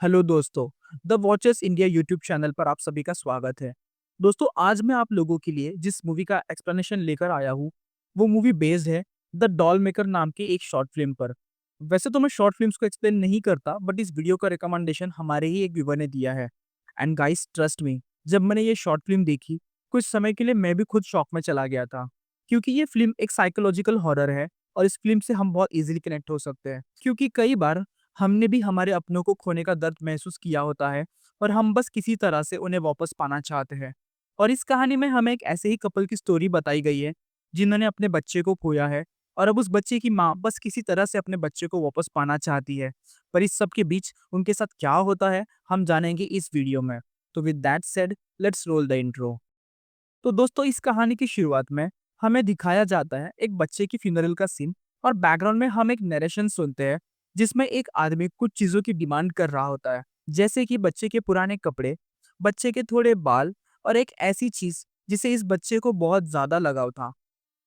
Hello दोस्तों, the watchers India YouTube channel पर आप सभी का स्वागत है। दोस्तों, आज मैं आप लोगों के लिए जिस मूवी का एक्सप्लेनेशन लेकर आया हूँ, वो मूवी बेस्ड है द डॉल मेकर नाम के एक शॉर्ट फिल्म पर। वैसे तो मैं शॉर्ट फिल्म्स को एक्सप्लेन नहीं करता, बट इस वीडियो का रिकमेंडेशन हमारे ही एक व्यूअर ने दिया है। एंड गाइस ट्रस्ट मी, जब मैंने ये शॉर्ट फिल्म देखी, कुछ समय के लिए मैं भी खुद शॉक में चला गया था। क्योंकि ये फिल्म एक साइकोलॉजिकल हॉरर है और इस फिल्म से हम बहुत इजीली कनेक्ट हो सकते हैं। क्योंकि कई बार हमने भी हमारे अपनों को खोने का दर्द महसूस किया होता है और हम बस किसी तरह से उन्हें वापस पाना चाहते हैं। और इस कहानी में हमें एक ऐसे ही कपल की स्टोरी बताई गई है जिन्होंने अपने बच्चे को खोया है और अब उस बच्चे की माँ बस किसी तरह से अपने बच्चे को वापस पाना चाहती है। पर इस सब के बीच उनके साथ क्या होता है, हम जानेंगे इस वीडियो में। तो with that said, let's roll the intro. तो दोस्तों, इस कहानी की शुरुआत में हमें दिखाया जाता है एक बच्चे की फ्यूनरल का सीन और बैकग्राउंड में हम एक नरेशन सुनते हैं जिसमें एक आदमी कुछ चीजों की डिमांड कर रहा होता है, जैसे कि बच्चे के पुराने कपड़े, बच्चे के थोड़े बाल और एक ऐसी चीज जिसे इस बच्चे को बहुत ज्यादा लगाव था।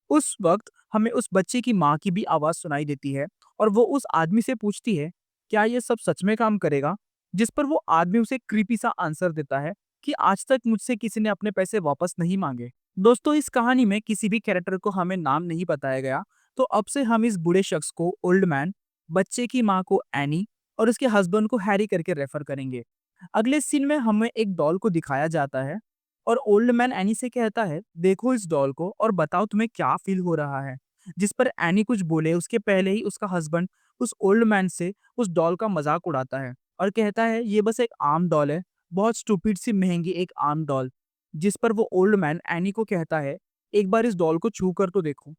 उस वक्त हमें उस बच्चे की माँ की भी आवाज सुनाई देती है और वो उस आदमी से पूछती है, क्या ये सब सच में काम करेगा? जिस पर वो आदमी उसे क्रीपी सा आंसर देता है कि आज तक मुझसे किसी ने अपने पैसे वापस नहीं मांगे। दोस्तों, इस कहानी में किसी भी कैरेक्टर को हमें नाम नहीं बताया गया, तो अब से हम इस बूढ़े शख्स को ओल्ड मैन, बच्चे की माँ को एनी और उसके हस्बैंड को हैरी करके रेफर करेंगे। अगले सीन में हमें एक डॉल को दिखाया जाता है और ओल्ड मैन एनी से कहता है, देखो इस डॉल को और बताओ तुम्हें क्या फील हो रहा है। जिस पर एनी कुछ बोले उसके पहले ही उसका हस्बैंड उस ओल्ड मैन से उस डॉल का मजाक उड़ाता है और कहता है, ये बस एक आम डॉल है, बहुत स्टूपिड सी महंगी एक आम डॉल। जिस पर वो ओल्ड मैन एनी को कहता है, एक बार इस डॉल को छू कर तो देखो।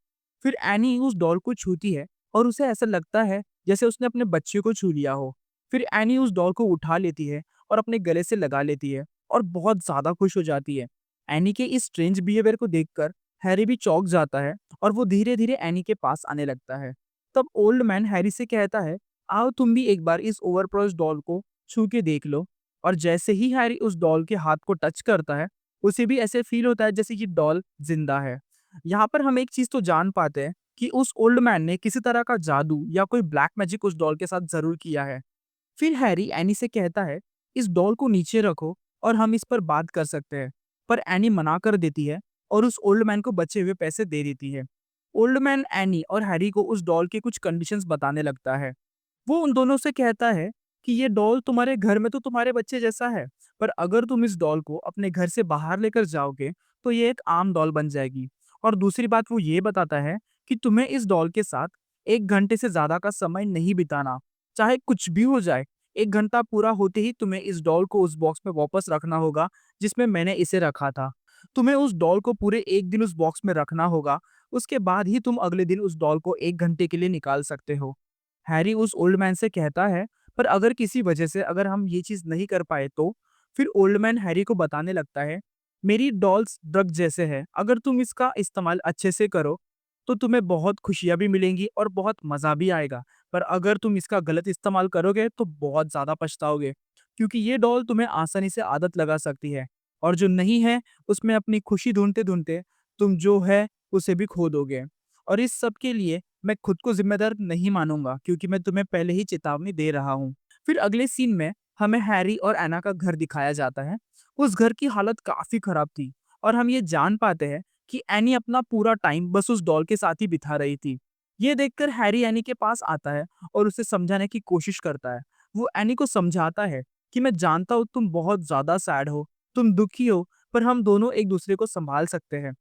फिर एनी उस डॉल को छूती है और उसे ऐसा लगता है जैसे उसने अपने बच्चे को छू लिया हो। फिर एनी उस डॉल को उठा लेती है और अपने गले से लगा लेती है और बहुत ज्यादा खुश हो जाती है। एनी के इस स्ट्रेंज बिहेवियर को देखकर हैरी भी चौंक जाता है और वो धीरे धीरे एनी के पास आने लगता है। तब ओल्ड मैन हैरी से कहता है, आओ तुम भी एक बार इस ओवरप्राइज्ड डॉल को छू के देख लो। और जैसे ही हैरी उस डॉल के हाथ को टच करता है, उसे भी ऐसे फील होता है जैसे कि डॉल जिंदा है। यहाँ पर हम एक चीज तो जान पाते हैं कि उस ओल्ड मैन ने किसी तरह का जादू या कोई ब्लैक मैजिक उस डॉल के साथ जरूर किया है। फिर हैरी एनी से कहता है, इस डॉल को नीचे रखो और हम इस पर बात कर सकते हैं। पर एनी मना कर देती है और उस ओल्ड मैन को बचे हुए पैसे दे देती है। ओल्ड मैन एनी और हैरी को उस डॉल के कुछ कंडीशंस बताने लगता है। वो उन दोनों से कहता है कि ये डॉल तुम्हारे घर में तो तुम्हारे बच्चे जैसा है, पर अगर तुम इस डॉल को अपने घर से बाहर लेकर जाओगे तो ये एक आम डॉल बन जाएगी। और दूसरी बात वो ये बताता है कि तुम्हें इस डॉल के साथ 1 घंटे से ज्यादा का समय नहीं बिताना। चाहे कुछ भी हो जाए, 1 घंटा पूरा होते ही तुम्हें इस डॉल को उस बॉक्स में वापस रखना होगा जिसमें मैंने इसे रखा था। तुम्हें उस डॉल को पूरे 1 दिन उस बॉक्स में रखना होगा। उसके बाद ही तुम अगले दिन उस डॉल को 1 घंटे के लिए निकाल सकते हो। हैरी उस ओल्ड मैन से कहता है, पर अगर किसी वजह से अगर हम ये चीज नहीं कर पाए तो? फिर ओल्ड मैन हैरी को बताने लगता है, मेरी डॉल्स ड्रग जैसे है, अगर तुम इसका इस्तेमाल अच्छे से करो तो तुम्हें बहुत खुशियां भी मिलेंगी और बहुत मजा भी आएगा। पर अगर तुम इसका गलत इस्तेमाल करोगे तो बहुत ज्यादा पछताओगे, क्योंकि ये डॉल तुम्हें आसानी से आदत लगा सकती है और जो नहीं है उसमें अपनी खुशी ढूंढते ढूंढते तुम जो है उसे भी खो दोगे। और इस सब के लिए मैं खुद को जिम्मेदार नहीं मानूंगा, क्योंकि मैं तुम्हें पहले ही चेतावनी दे रहा हूँ। फिर अगले सीन में हमें हैरी और एना का घर दिखाया जाता है। उस घर की हालत काफी खराब थी और हम ये जान पाते हैं कि एनी अपना पूरा टाइम बस उस डॉल के साथ ही बिता रही थी। ये देखकर हैरी एनी के पास आता है और उसे समझाने की कोशिश करता है। वो एनी को समझाता है कि मैं जानता हूँ तुम बहुत ज्यादा सैड हो, तुम दुखी हो, पर हम दोनों एक दूसरे को संभाल सकते हैं।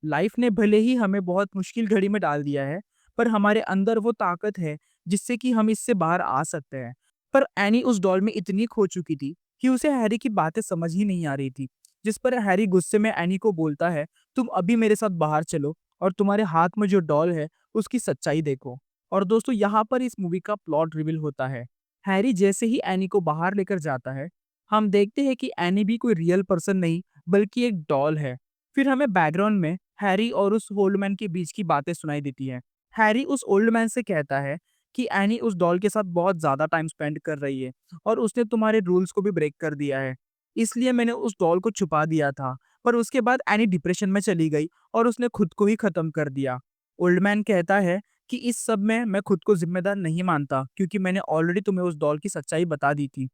लाइफ ने भले ही हमें बहुत मुश्किल घड़ी में डाल दिया है, पर हमारे अंदर वो ताकत है जिससे कि हम इससे बाहर आ सकते हैं। पर एनी उस डॉल में इतनी खो चुकी थी कि उसे हैरी की बातें समझ ही नहीं आ रही थी। जिस पर हैरी गुस्से में एनी को बोलता है, तुम अभी मेरे साथ बाहर चलो और तुम्हारे हाथ में जो डॉल है उसकी सच्चाई देखो। और दोस्तों, यहाँ पर इस मूवी का प्लॉट रिवील होता है। हैरी जैसे ही एनी को बाहर लेकर जाता है, हम देखते हैं कि एनी भी कोई रियल पर्सन नहीं बल्कि एक डॉल है। फिर हमें बैकग्राउंड में हैरी और उस ओल्ड मैन के बीच की बातें सुनाई देती हैं। हैरी उस ओल्ड मैन से कहता है कि एनी उस डॉल के साथ बहुत ज्यादा टाइम स्पेंड कर रही है और उसने तुम्हारे रूल्स को भी ब्रेक कर दिया है, इसलिए मैंने उस डॉल को छुपा दिया था। पर उसके बाद एनी डिप्रेशन में चली गई और उसने खुद को ही खत्म कर दिया। ओल्ड मैन कहता है कि इस सब में मैं खुद को जिम्मेदार नहीं मानता, क्योंकि मैंने ऑलरेडी तुम्हें उस डॉल की सच्चाई बता दी थी।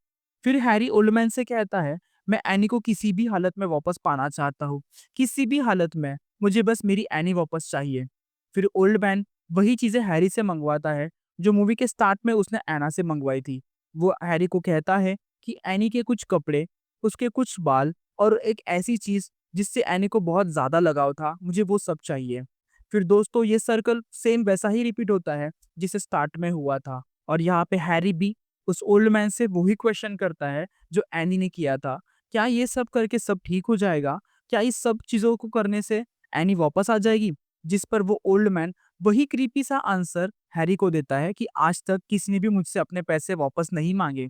फिर हैरी ओल्ड मैन से कहता है, मैं एनी को किसी भी हालत में वापस पाना चाहता हूँ। किसी भी हालत में, मुझे बस मेरी एनी वापस चाहिए। फिर ओल्ड मैन वही चीज़ें हैरी से मंगवाता है, जो मूवी के स्टार्ट में उसने एना से मंगवाई थी। वो हैरी को कहता है कि एनी के कुछ कपड़े, उसके कुछ बाल और एक ऐसी चीज़ जिससे एनी को बहुत ज़्यादा लगाव था, मुझे वो सब चाहिए। फिर दोस्तों ये सर्कल सेम वैसा ही रिपीट होता है, जिसे स्टार्ट में हुआ था और यहाँ पे हैरी भी उस ओल्ड मैन से वही क्वेश्चन करता है जो एनी ने किया था। क्या ये सब करके सब ठीक हो जाएगा? क्या इस सब चीज़ों को करने से एनी वापस आ जाएगी? जिस पर वो ओल्ड मैन वही क्रीपी सा आंसर हैरी को देता है कि आज तक किसी ने भी मुझसे अपने पैसे वापस नहीं माँगे।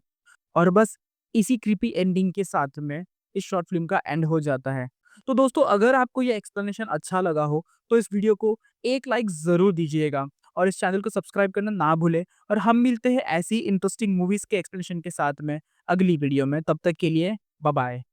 और बस इसी क्रीपी एंडिंग के साथ में इस शॉर्ट फ़िल्म का एंड हो जाता है। तो दोस्तों अगर आपको ये एक्सप्लेनेशन अच्छा लगा हो, तो इस वीडियो को एक लाइक ज़रूर दीजिएगा और इस चैनल को सब्सक्राइब करना ना भूलें और हम मिलते हैं ऐसी इंटरेस्टिंग मूवीज़ के एक्सप्लेनेशन के साथ में अगली वीडियो में। तब तक के लिए बाय बाय।